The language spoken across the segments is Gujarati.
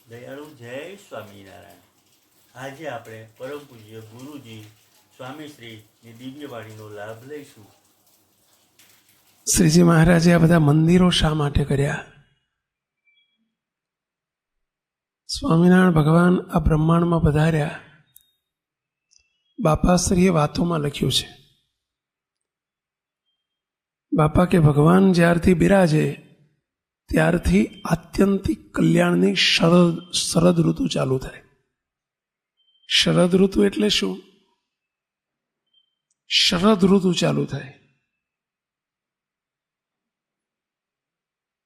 દયાળુ જય સ્વામિનારાયણ. આજે આપણે પરમ પૂજ્ય ગુરુજી સ્વામીશ્રીની દિવ્ય વાણીનો લાભ લઈશું. શ્રીજી મહારાજે આ બધા મંદિરો શા માટે કર્યા? સ્વામિનારાયણ ભગવાન આ બ્રહ્માંડમાં પધાર્યા. બાપાશ્રીએ વાતોમાં લખ્યું છે, બાપા કે ભગવાન જ્યારથી બિરાજે ત્યારથી આત્યંતિક કલ્યાણની શરદ ઋતુ ચાલુ થાય. શરદ ઋતુ એટલે શું? શરદ ઋતુ ચાલુ થાય.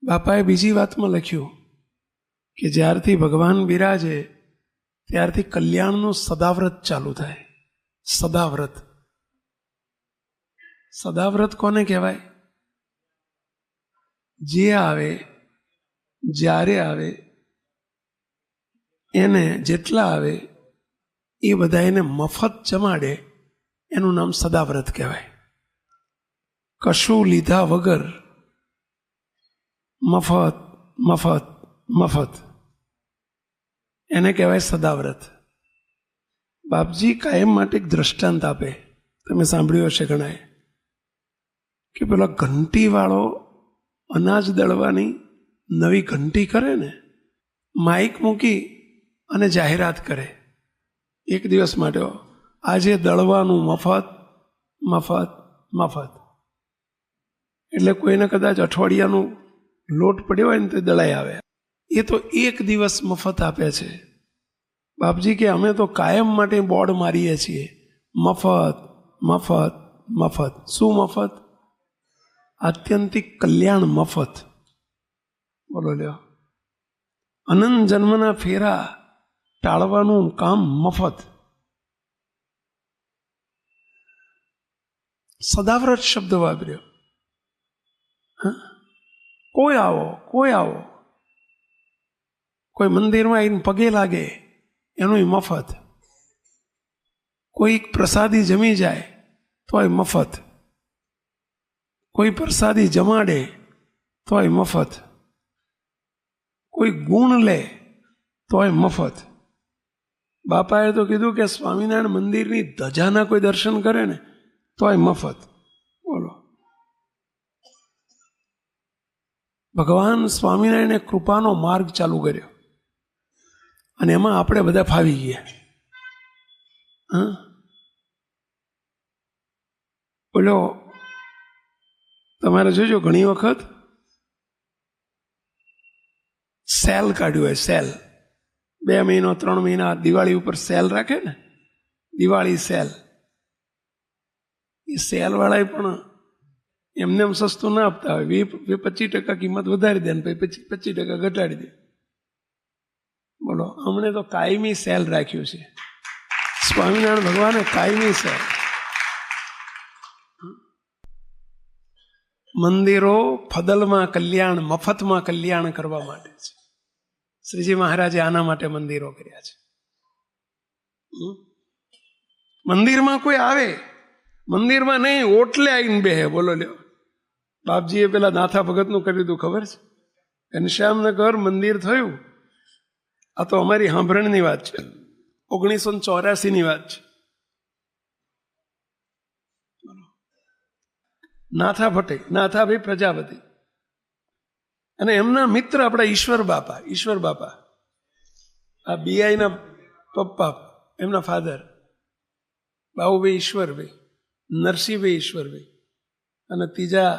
બાપાએ બીજી વાતમાં લખ્યું કે જ્યારથી ભગવાન બિરાજે ત્યારથી કલ્યાણનું સદાવ્રત ચાલુ થાય. સદાવ્રત. સદાવ્રત કોને કહેવાય? જે આવે જ્યારે આવે એને જેટલા આવે એ બધા એને મફત જમાડે, એનું નામ સદાવ્રત કહેવાય. કશું લીધા વગર મફત મફત મફત, એને કહેવાય સદાવ્રત. બાપજી કાયમ માટે એક દ્રષ્ટાંત આપે, તમે સાંભળ્યું હશે ઘણાએ, કે પેલા ઘંટીવાળો અનાજ દળવાની નવી ઘંટી કરે ને, માઇક મૂકી અને જાહેરાત કરે એક દિવસ માટે, આજે દળવાનું મફત મફત મફત. એટલે કોઈને કદાચ અઠવાડિયાનું લોટ પડ્યો હોય ને તો દળાઈ આવે. એ તો એક દિવસ મફત આપે છે. બાપજી કે અમે તો કાયમ માટે બોર્ડ મારીએ છીએ, મફત મફત મફત. શું મફત? આત્યંતિક કલ્યાણ મફત. બોલો લ્યો. અનંત જન્મના ફેરા ટાળવાનું કામ મફત. સદાવ્રત શબ્દ વાપર્યો. કોઈ આવો, કોઈ આવો, કોઈ મંદિરમાં આવીને પગે લાગે એનું મફત, કોઈ પ્રસાદી જમી જાય તોય મફત, કોઈ પ્રસાદી જમાડે તોય મફત, કોઈ ગુણ લે તોય મફત. બાપાએ તો કીધું કે સ્વામિનારાયણ મંદિરની ધજાના કોઈ દર્શન કરે ને તોય મફત. બોલો. ભગવાન સ્વામિનારાયણે કૃપાનો માર્ગ ચાલુ કર્યો અને એમાં આપણે બધા ફાવી ગયા. બોલો, તમારે જોજો ઘણી વખત સેલ કાઢ્યું હોય, સેલ 2 મહિનો 3 મહિના દિવાળી ઉપર સેલ રાખે ને, દિવાળી સેલ. એ સેલ વાળા પણ એમને એમ સસ્તું ના આપતા હોય, 25% કિંમત વધારી દે ને પછી 25% ઘટાડી દે. બોલો, અમને તો કાયમી સેલ રાખ્યું છે સ્વામિનારાયણ ભગવાને, કાયમી સેલ. મંદિરો ફદલમાં કલ્યાણ, મફતમાં કલ્યાણ કરવા માટે છે. શ્રીજી મહારાજે આના માટે મંદિરો કર્યા છે. મંદિરમાં કોઈ આવે, મંદિરમાં નહીં, ઓટલે આવીને બેહે. બોલો લ્યો. બાપજીએ પેલા નાથા ભગતનું કર્યું હતું, ખબર છે? ઘનશ્યામનગર મંદિર થયું. આ તો અમારી સાંભળણની વાત છે, 1984ની વાત છે. નાથાભાઈ પ્રજાપતિ અને એમના મિત્ર આપણા ઈશ્વર બાપા, આ બીઆઈના પપ્પા, એમના ફાધર બાબુભાઈ ઈશ્વરભાઈ, નરસિંહભાઈ ઈશ્વરભાઈ, અને ત્રીજા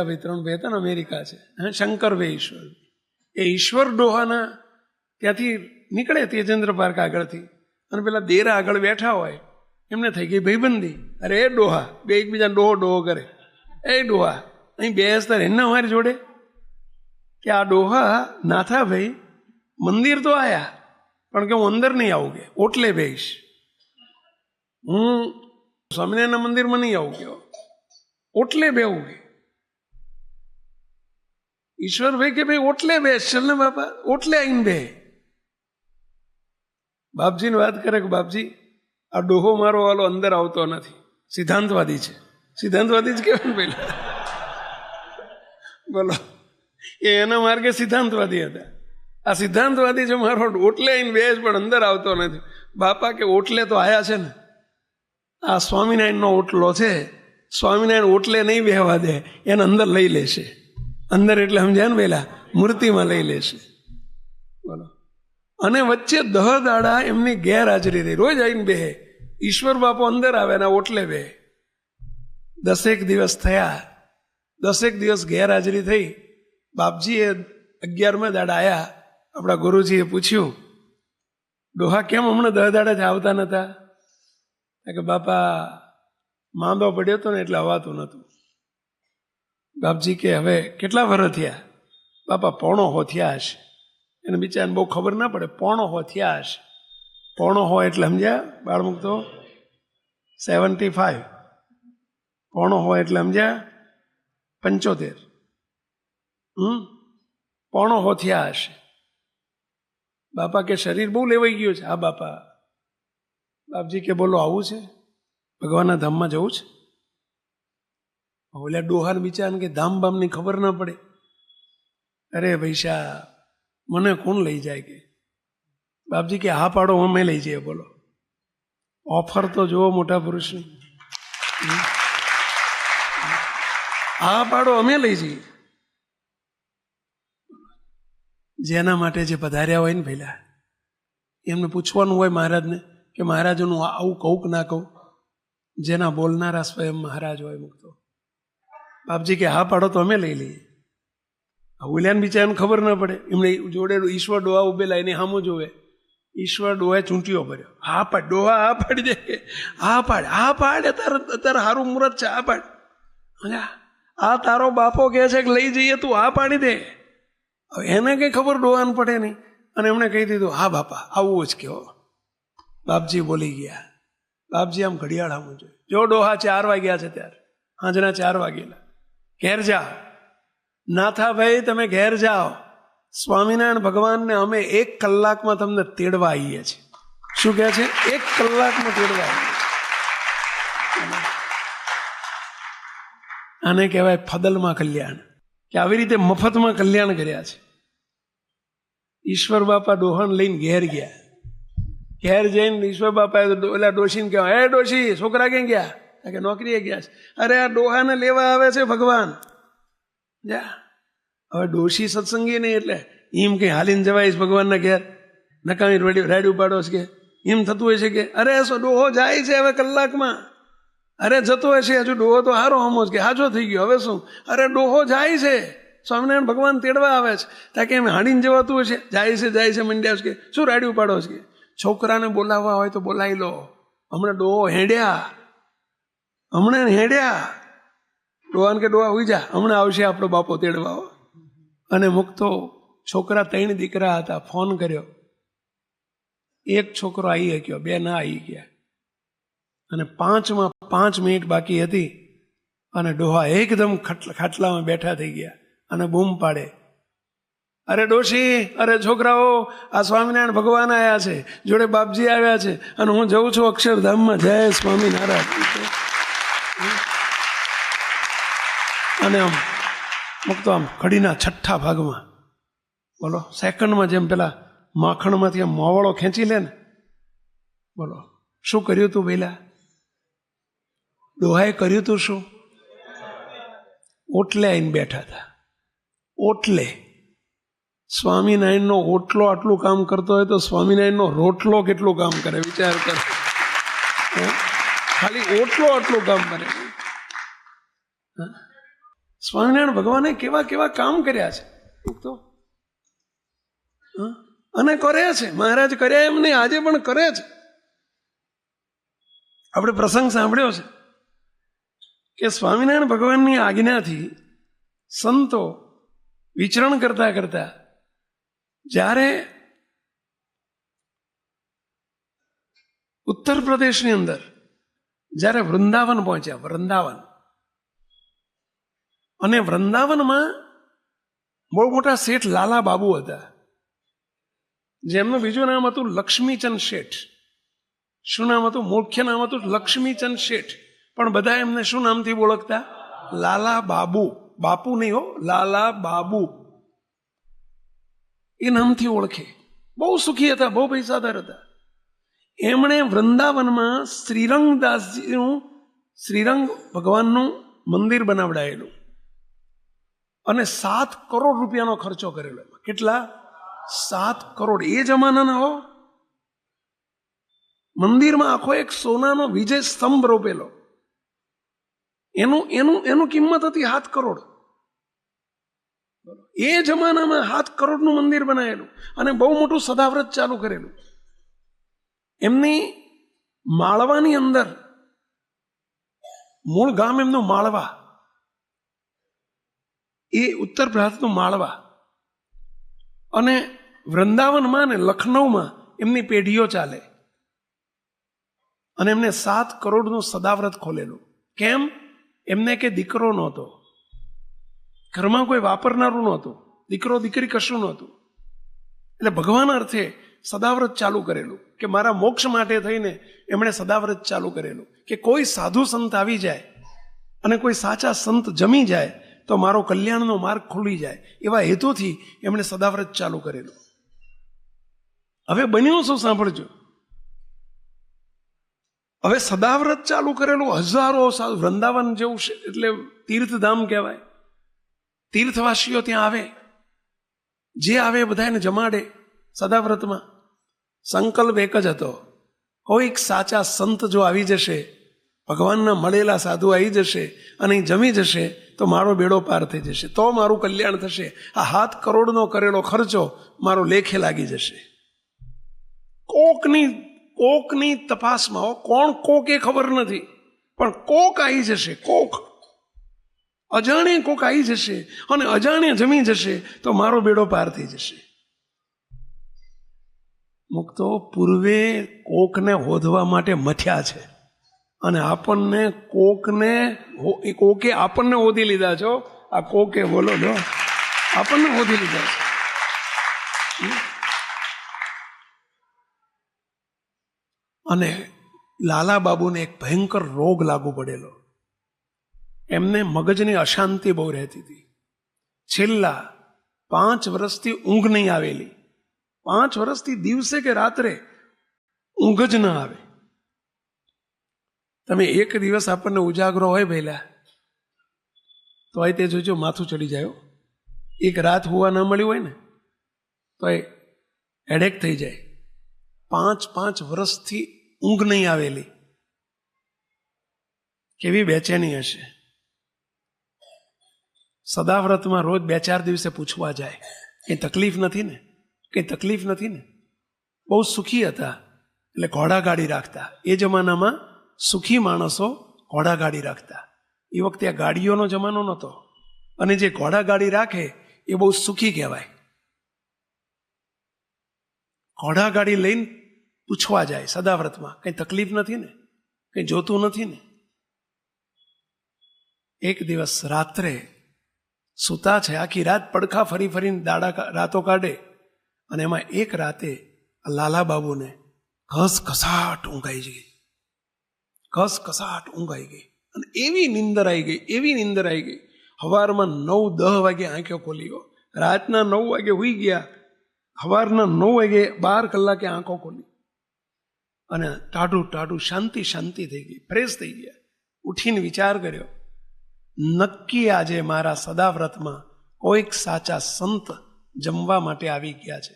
ભાઈ 3 ભાઈ હતા ને, અમેરિકા છે, શંકરભાઈ ઈશ્વરભાઈ. એ ઈશ્વર ડોહાના ત્યાંથી નીકળે તેજેન્દ્ર પાર્ક આગળથી, અને પેલા દેરા આગળ બેઠા હોય, એમને થઈ ગઈ ભાઈબંધી. અરે એ ડોહા, બે એકબીજા ડોહો કરે, એ ડોહા અહીં બેસતા એને અમારી જોડે. કે આ ડોહા નાથાભાઈ મંદિર તો આયા, પણ કે હું અંદર નહીં આવું, કે ઓટલે બેહીશ, હું સ્વામિનારાયણના મંદિરમાં નહીં આવું, કે ઓટલે બેવું. કે ઈશ્વરભાઈ કે ભાઈ ઓટલે બેસ, ચલ ને બાપા, ઓટલે આવીને બે. બાપજીને વાત કરે કે બાપજી આ ડોહો મારો વાલો અંદર આવતો નથી, સિદ્ધાંતવાદી છે. સિદ્ધાંતવાદી જ કહેવાય ને પેલા. બોલો, એ એના માર્ગે સિદ્ધાંતવાદી હતા. આ સિદ્ધાંતવાદી છે, મારો ઓટલે આવીને બેસ પણ અંદર આવતો નથી. બાપા કે ઓટલે તો આયા છે ને, આ સ્વામિનારાયણનો ઓટલો છે, સ્વામિનારાયણ ઓટલે નહીં બેહવા દે, એને અંદર લઈ લેશે. અંદર એટલે સમજ્યા ને પેલા મૂર્તિમાં લઈ લેશે. બોલો. અને વચ્ચે 10 દાડા એમની ગેરહાજરી રહી. રોજ આવીને બેહે, ઈશ્વર બાપુ અંદર આવે ને ઓટલે બેહે. 10 દિવસ થયા, 10 દિવસ ગેરહાજરી થઈ. બાપજીએ 11મા દાડા આવ્યા. આપણા ગુરુજીએ પૂછ્યું, ડોહા કેમ હમણાં 10 દાડા જ આવતા નતા? કે બાપા માંદો પડ્યો હતો ને એટલે અવાતું નહોતું. બાપજી કે હવે કેટલા વર્ષ થયા? બાપા 1.5 થયા હશે. એને બિચારાને બહુ ખબર ના પડે, 1.5 થયા હશે. 1.5 એટલે સમજ્યા બાળમુક્તો? 75. 1.5 એટલે સમજ્યા 75. 1.5 થયા હશે. બાપા કે શરીર બહુ લેવાઈ ગયું છે. હા બાપા. બાપજી કે બોલો આવું છે? ભગવાનના ધામમાં જવું છે? ઓલા ડોહાર બિચારાને કે ધામ બામની ખબર ના પડે. અરે પૈસા મને કોણ લઈ જાય કે? બાપજી કે હા પાડો, અમે લઈ જઈએ. બોલો, ઓફર તો જુઓ મોટા પુરુષની. હા પાડો, અમે લઈ જઈએ. જેના માટે જે પધાર્યા હોય ને પહેલા એમને પૂછવાનું હોય મહારાજને કે મહારાજનું આવું કહું કે ના કહું. જેના બોલનારા સ્વયં મહારાજ હોય મુક્તો. બાપજી કે હા પાડો તો અમે લઈ લઈએ. ઓલિયાને બિચારાને ખબર ના પડે, એમને જોડે ઈશ્વર ડોહા ઉભેલા એને સામું જોવે. ઈશ્વર ડોહાએ ચૂંટીઓ ભર્યો. હા પાડ ડોહા, હા પાડી દે. હા પાડ, હા પાડ, અત્યારે સારું મુહૂર્ત છે, હા પાડ. આ તારો બાપો કહે છે કે લઈ જઈએ, તું હા પાડી દે. હવે એને કઈ ખબર ડોહાને પડે નહીં. અને એમણે કહી દીધું હા બાપા આવું જ કહો. બાપજી બોલી ગયા. બાપજી આમ ઘડિયાળ આમ જોયું. જો ડોહા 4 વાગ્યા છે ત્યારે, સાંજના 4 વાગેલા. ઘેર જા નાથા ભાઈ, તમે ઘેર જાઓ. સ્વામિનારાયણ ભગવાનને અમે 1 કલાકમાં તમને તેડવા આવીએ છીએ. શું કહે છે? 1 કલાકમાં તેડવા આવીએ. આને કહેવાય ફદલમાં કલ્યાણ, કે આવી રીતે મફતમાં કલ્યાણ કર્યા છે. ઈશ્વર બાપા ડોહાને લઈને ઘેર ગયા. ઘેર જઈને ઈશ્વર બાપાએ ઓલા ડોશીને કહેવાય, હે ડોશી, છોકરા ક્યાં ગયા? કે નોકરીએ ગયા છે. અરે આ ડોહાને લેવા આવે છે ભગવાન. જા. હવે ડોશી સત્સંગી નહીં એટલે એમ કઈ હાલીને જવાય ભગવાનના ઘેર? નકામી રાડ્યું પાડો છે કે એમ થતું હોય છે કે અરે ડોહો જાય છે હવે કલાકમાં. અરે જતો હશે હજુ, ડોહો તો હારો હમો જ કે હાજો થઈ ગયો, હવે શું? અરે ડોહો જાય છે, સ્વામિનારાયણ ભગવાન તેડવા આવે છે. ત્યાં કે એમ હાડીને જવાતું હશે. જાય છે મંડ્યા છે કે શું રાડ્યું પાડો છે કે? છોકરાને બોલાવવા હોય તો બોલાવી લો. હમણાં ડોહો હેડ્યા. ડોહાને કે ડોહા હોઈ જા, હમણાં આવશે આપણો બાપો તેડવા. અને મુક્તો છોકરા 3 દીકરા હતા. ફોન કર્યો, 1 છોકરો આવી ગયો, 2 ના આવી ગયા. અને 5માં 5 મિનિટ બાકી હતી અને ડોહા એકદમ ખાટલામાં બેઠા થઈ ગયા અને બૂમ પાડે, અરે ડોશી, અરે છોકરાઓ, આ સ્વામિનારાયણ ભગવાન આવ્યા છે, જોડે બાપજી આવ્યા છે અને હું જઉં છું અક્ષરધામમાં. જય સ્વામિનારાયણ. અને આમ મુક્તો આમ ઘડીના 6ઠ્ઠા ભાગમાં, બોલો સેકન્ડમાં જેમ પેલા માખણમાંથી આમ મોવળો ખેંચી લે ને, બોલો શું કર્યું તું પહેલા? ડોહાએ કર્યું તું શું? ઓટલે આવીને બેઠા હતા. ઓટલે સ્વામિનારાયણનો ઓટલો આટલું કામ કરતો હોય તો સ્વામિનારાયણનો રોટલો કેટલું કામ કરે, વિચાર કર. ખાલી ઓટલો આટલું કામ કરે. સ્વામિનારાયણ ભગવાને કેવા કેવા કામ કર્યા છે તો, અને કરે છે. મહારાજ કર્યા એમ નહીં, આજે પણ કરે છે. આપણે પ્રસંગ સાંભળ્યો છે કે સ્વામિનારાયણ ભગવાનની આજ્ઞાથી સંતો વિચરણ કરતા કરતા જ્યારે ઉત્તર પ્રદેશની અંદર જ્યારે વૃંદાવન પહોંચ્યા, વૃંદાવન, અને વૃંદાવનમાં બહુ મોટા શેઠ લાલા બાબુ હતા, જેમનું બીજું નામ હતું લક્ષ્મીચંદ શેઠ. શું નામ હતું? મુખ્ય નામ હતું લક્ષ્મીચંદ શેઠ, પણ બધા એમને શું નામથી ઓળખતા? લાલા બાબુ. બાપુ નહીં હો, લાલા બાબુ. એ નામથી ઓળખે. બહુ સુખી હતા, બહુ પૈસાદાર હતા. એમણે વૃંદાવનમાં શ્રીરંગદાસજીનું, શ્રીરંગ ભગવાનનું મંદિર બનાવડાયેલું અને 7 કરોડ રૂપિયાનો ખર્ચો કરેલો. કેટલા? 7 કરોડ. એ જમાનાના હો. મંદિરમાં આખો એક સોનાનો વિજય સ્તંભ રોપેલો. એનું કિંમત હતી 7 કરોડ. એ જમાનામાં 7 કરોડનું મંદિર બનાવેલું અને બહુ મોટું સદાવ્રત ચાલુ કરેલું. એમની માળવાની અંદર, મૂળ ગામ એમનું માળવા, એ ઉત્તર ભારતનું માળવા, અને વૃંદાવનમાં ને લખનૌમાં એમની પેઢીઓ ચાલે. અને એમને 7 કરોડનું સદાવ્રત ખોલેલું. કેમ? એમને કે દીકરો નહોતો, ઘરમાં કોઈ વાપરનારું નહોતું, દીકરો દીકરી કશું નહોતું. એટલે ભગવાન અર્થે સદાવ્રત ચાલુ કરેલું કે મારા મોક્ષ માટે થઈને એમણે સદાવ્રત ચાલુ કરેલું કે કોઈ સાધુ સંત આવી જાય અને કોઈ સાચા સંત જમી જાય તો મારો કલ્યાણનો માર્ગ ખુલી જાય, એવા હેતુથી એમણે સદાવ્રત ચાલુ કરેલું. હવે બન્યું શું સાંભળજો. હવે સદાવ્રત ચાલુ કરેલું, હજારો સાધુ, વૃંદાવન જેવું એટલે તીર્થધામ કહેવાય. તીર્થવાસીઓ ત્યાં આવે, જે આવે બધાને જમાડે સદાવ્રતમાં. સંકલ્પ એક જ હતો, કોઈક સાચા સંત જો આવી જશે, ભગવાનના મળેલા સાધુ આવી જશે અને જમી જશે તો મારો બેડો પાર થઈ જશે, તો મારું કલ્યાણ થશે. આ 7 કરોડનો કરેલો ખર્ચો મારો લેખે લાગી જશે. કોકની તપાસમાં, કોણ કોક એ ખબર નથી, પણ કોક આવી જશે. કોક અજાણે કોક આવી જશે અને અજાણે જમી જશે તો મારો બેડો પાર થઈ જશે. મુક્તો પૂર્વે કોકને હોધવા માટે મથ્યા છે અને આપણને કોકે આપણને હોધી લીધા છો. આ કોકે બોલો જો આપણને હોધી લીધા છે. અને લાલા બાબુને એક ભયંકર રોગ લાગુ પડેલો. એમને મગજની અશાંતિ બહુ રહેતી હતી. છેલ્લા 5 વર્ષથી ઊંઘ નહીં આવેલી. 5 વર્ષથી દિવસે કે રાત્રે ઊંઘ જ ન આવે. તમે એક દિવસ આપણને ઉજાગરો હોય પહેલા તો તે જોજો માથું ચડી જાય. એક રાત હોવા ન મળ્યું હોય ને તો એ હેડેક થઈ જાય. 5 વર્ષથી ઊંઘ નહીં આવેલી, કેવી બેચેની હશે. સદાવ્રતમાં રોજ 2-4 દિવસે પૂછવા જાય, કંઈ તકલીફ નથી ને, કંઈ તકલીફ નથી ને. બહુ સુખી હતા એટલે ઘોડાગાડી રાખતા. એ જમાનામાં સુખી માણસો ઘોડાગાડી રાખતા. એ વખતે આ ગાડીઓનો જમાનો નહોતો અને જે ઘોડાગાડી રાખે એ બહુ સુખી કહેવાય. ઘોડાગાડી લઈને પૂછવા જાય સદાવ્રતમાં, કંઈ તકલીફ નથી ને, કંઈ જોતું નથી ને. એક દિવસ રાત્રે સૂતા છે, આખી રાત પડખા ફરી ફરીને રાતો કાઢે અને એમાં એક રાતે લાલા બાબુને ઘસઘસાટ ઊંઘ આવી ગઈ. ઘસઘસાટ ઊંઘ આવી ગઈ અને એવી નીંદર આવી ગઈ. સવારમાં 9-10 વાગે આંખો ખોલી. રાતના 9 વાગે હુઈ ગયા, સવારના 9 વાગે 12 કલાકે આંખો ખોલી અને ટાઢું શાંતિ થઈ ગઈ, ફ્રેશ થઈ ગયા. ઉઠીને વિચાર કર્યો, નક્કી આજે મારા સદાવ્રતમાં કોઈક સાચા સંત જમવા માટે આવી ગયા છે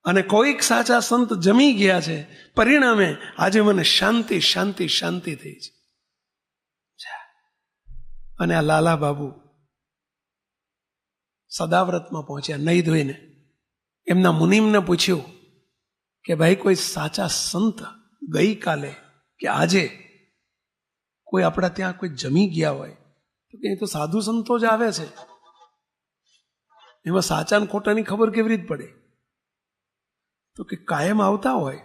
અને કોઈક સાચા સંત જમી ગયા છે. પરિણામે આજે મને શાંતિ થઈ છે. અને આ લાલા બાબુ સદાવ્રતમાં પહોંચ્યા નહીં ધોઈને. એમના મુનિમને પૂછ્યું કે ભાઈ કોઈ સાચા સંત ગઈકાલે કે આજે કોઈ આપણા ત્યાં કોઈ જમી ગયા હોય તો કે તો સાધુ સંતો જ આવે છે, એમાં સાચા ને ખોટાની ખબર કેવી રીતે પડે? તો કે કાયમ આવતા હોય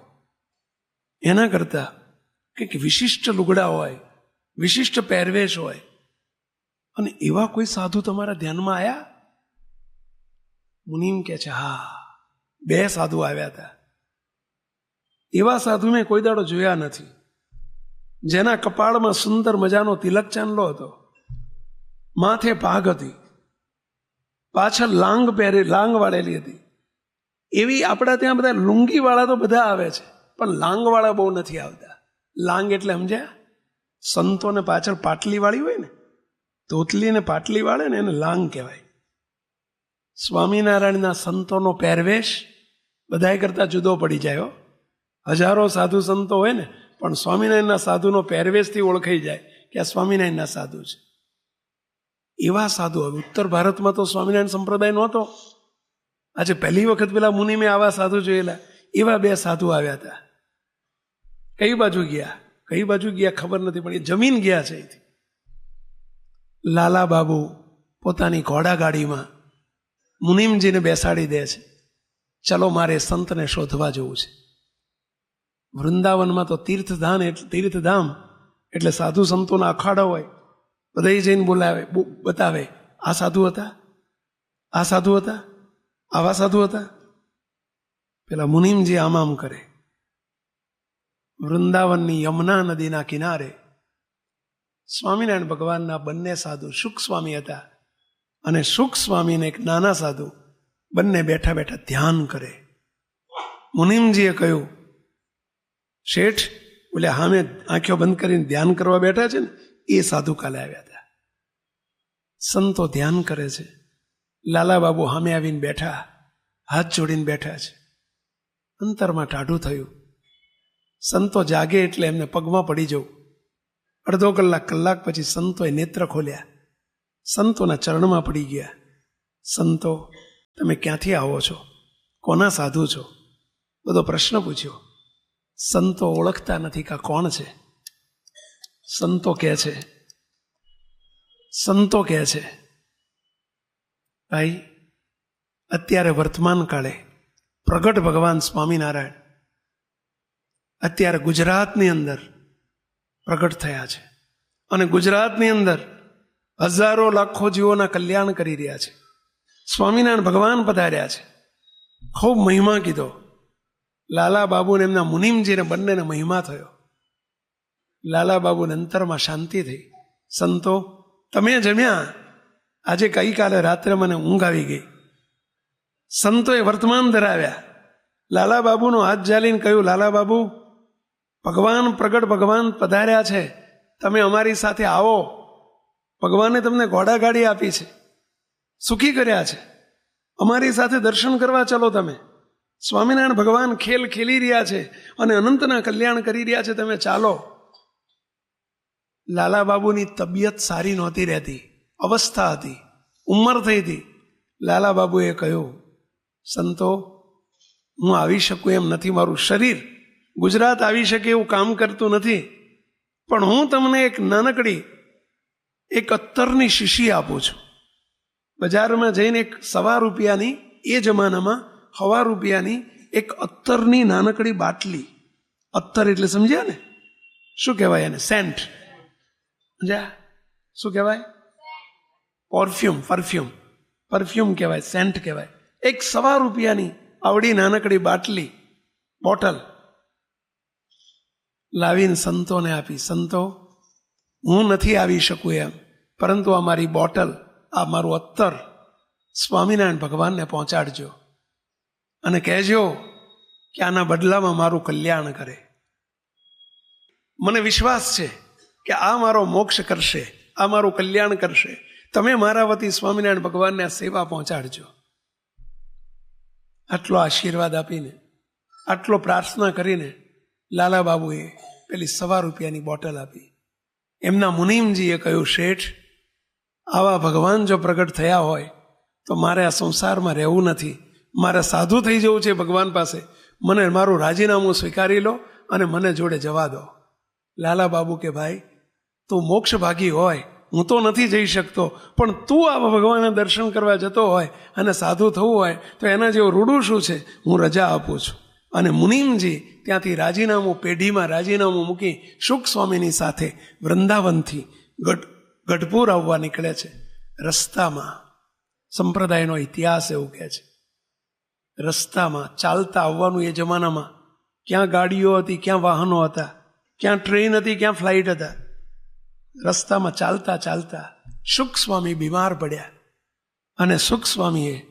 એના કરતા કંઈક વિશિષ્ટ લુગડા હોય, વિશિષ્ટ પહેરવેશ હોય, અને એવા કોઈ સાધુ તમારા ધ્યાનમાં આવ્યા? મુનિમ કે છે હા, 2 સાધુ આવ્યા હતા. એવા સાધુ મેં કોઈ દાડો જોયા નથી, જેના કપાળમાં સુંદર મજાનો તિલક ચાંદલો હતો, માથે પાઘ હતી પાછળ લાંગ વાળેલી હતી. એવી આપણા ત્યાં બધા લુંગીવાળા તો બધા આવે છે, પણ લાંગવાળા બહુ નથી આવતા. લાંગ એટલે સમજ્યા? સંતોને પાછળ પાટલી વાળી હોય ને, તોતલી ને પાટલી વાળે ને એને લાંગ કહેવાય. સ્વામિનારાયણના સંતોનો પહેરવેશ બધાય કરતા જુદો પડી જાય. હજારો સાધુ સંતો હોય ને, પણ સ્વામિનારાયણના સાધુનો પહેરવેશથી ઓળખાઈ જાય કે આ સ્વામિનારાયણના સાધુ છે. એવા સાધુ હવે ઉત્તર ભારતમાં તો સ્વામિનારાયણ સંપ્રદાય નહોતો. આજે પહેલી વખત પેલા મુનિમે આવા સાધુ જોયેલા. એવા 2 સાધુ આવ્યા હતા. કઈ બાજુ ગયા ખબર નથી, પણ એ જમીન ગયા છે. અહીંથી લાલા બાબુ પોતાની ઘોડાગાડીમાં મુનિમજીને બેસાડી દે છે. ચલો મારે સંતને શોધવા જવું છે. વૃંદાવનમાં તો તીર્થધામ એટલે સાધુ સંતોના અખાડા હોય. બધા જઈને બતાવે, આ સાધુ હતા, આવા સાધુ હતા. પેલા મુનિમજી આમ કરે. વૃંદાવનની યમુના નદીના કિનારે સ્વામિનારાયણ ભગવાનના બંને સાધુ શુક સ્વામી હતા, અને શુક સ્વામીને એક નાના સાધુ, બંને બેઠા બેઠા ધ્યાન કરે. મુનિમજીએ કહ્યું, શેઠ બોલે હામે આંખો બંધ કરીને ધ્યાન કરવા બેઠા છે ને, એ સાધુ કાલે આવ્યા હતા. સંતો ધ્યાન કરે છે. લાલા બાબુ સામે આવીને બેઠા, હાથ જોડીને બેઠા છે. અંતરમાં ટાઢું થયું. સંતો જાગે એટલે એમને પગમાં પડી જવું. અડધો કલાક પછી સંતોએ નેત્ર ખોલ્યા. સંતોના ચરણમાં પડી ગયા. સંતો, તમે ક્યાંથી આવો છો? કોના સાધુ છો? બધો પ્રશ્ન પૂછ્યો. સંતો ઓળખતા નથી કે કોણ છે. સંતો કહે છે ભાઈ, અત્યારે વર્તમાન કાળે પ્રગટ ભગવાન સ્વામિનારાયણ અત્યારે ગુજરાતની અંદર પ્રગટ થયા છે, અને ગુજરાતની અંદર હજારો લાખો જીવોના કલ્યાણ કરી રહ્યા છે. સ્વામિનારાયણ ભગવાન પધાર્યા છે. ખૂબ મહિમા કીધો. લાલા બાબુને એમના મુનિમજીને બંનેને મહિમા થયો. લાલા બાબુને અંતરમાં શાંતિ થઈ. સંતો, તમે જમ્યા? આજે ગઈકાલે રાત્રે મને ઊંઘ આવી ગઈ. સંતોએ વર્તમાન ધરાવ્યા. લાલા બાબુનો હાથ ઝાલીને કહ્યું, લાલા બાબુ, ભગવાન પ્રગટ ભગવાન પધાર્યા છે, તમે અમારી સાથે આવો. ભગવાને તમને ઘોડાગાડી આપી છે, સુખી કર્યા છે, અમારી સાથે દર્શન કરવા ચલો. તમે સ્વામિનારાયણ ભગવાન ખેલ ખેલી રહ્યા છે અને અનંતના કલ્યાણ કરી રહ્યા છે, તમે ચાલો. લાલા બાબુની તબિયત સારી નહોતી રહેતી, અવસ્થા હતી, ઉંમર થઈ હતી. લાલા બાબુએ કહ્યું, સંતો, હું આવી શકું એમ નથી. મારું શરીર ગુજરાત આવી શકે એવું કામ કરતું નથી, પણ હું તમને એક નાનકડી એક અત્તરની શીશી આપું છું. બજારમાં જઈને એક ₹1.25 એ જમાનામાં ₹1.25 એક અત્તરની નાનકડી બાટલી. અત્તર એટલે સમજ્યા ને? શું કહેવાય એને? સેન્ટ. સમજ્યા? શું કહેવાય? પરફ્યુમ કહેવાય, સેન્ટ કહેવાય. એક ₹1.25 આવડી નાનકડી બાટલી, બોટલ લાવીને સંતોને આપી. સંતો, હું નથી આવી શકું એમ, પરંતુ આ મારી બોટલ, આ મારું અત્તર સ્વામિનારાયણ ભગવાનને પહોંચાડજો અને કહેજો કે આના બદલામાં મારું કલ્યાણ કરે. મને વિશ્વાસ છે કે આ મારો મોક્ષ કરશે, આ મારું કલ્યાણ કરશે. તમે મારા વતી સ્વામિનારાયણ ભગવાનને આ સેવા પહોંચાડજો. આટલો આશીર્વાદ આપીને, આટલો પ્રાર્થના કરીને લાલા બાબુએ પેલી ₹1.25 બોટલ આપી. એમના મુનિમજીએ કહ્યું, શેઠ, આવા ભગવાન જો પ્રગટ થયા હોય તો મારે આ સંસારમાં રહેવું નથી, મારે સાધુ થઈ જવું છે ભગવાન પાસે. મને મારું રાજીનામું સ્વીકારી લો અને મને જોડે જવા દો. લાલા બાબુ કે, ભાઈ, તું મોક્ષ ભાગી હોય, હું તો નથી જઈ શકતો, પણ તું આવા ભગવાનના દર્શન કરવા જતો હોય અને સાધુ થવું હોય તો એના જેવું રૂડું શું છે? હું રજા આપું છું. અને મુનિમજી ત્યાંથી પેઢીમાં રાજીનામું મૂકી શુક સ્વામીની સાથે વૃંદાવનથી ગઢપુર આવવા નીકળે છે. રસ્તામાં સંપ્રદાયનો ઇતિહાસ એવું કહે છે, રસ્તામાં ચાલતા આવવાનું. એ જમાનામાં ક્યાં ગાડીઓ હતી, ક્યાં વાહનો હતા, ક્યાં ટ્રેન હતી, ક્યાં ફ્લાઇટ હતા. રસ્તામાં ચાલતા ચાલતા શુક સ્વામી બીમાર પડ્યા. અને સુખ સ્વામીએ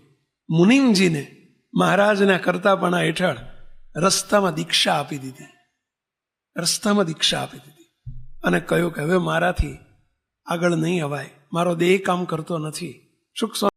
મુનિમજીને મહારાજના કરતાપણા હેઠળ રસ્તામાં દીક્ષા આપી દીધી. રસ્તામાં દીક્ષા આપી દીધી અને કહ્યું કે હવે મારાથી આગળ નહીં અવાય, મારો દેહ કામ કરતો નથી. સુખ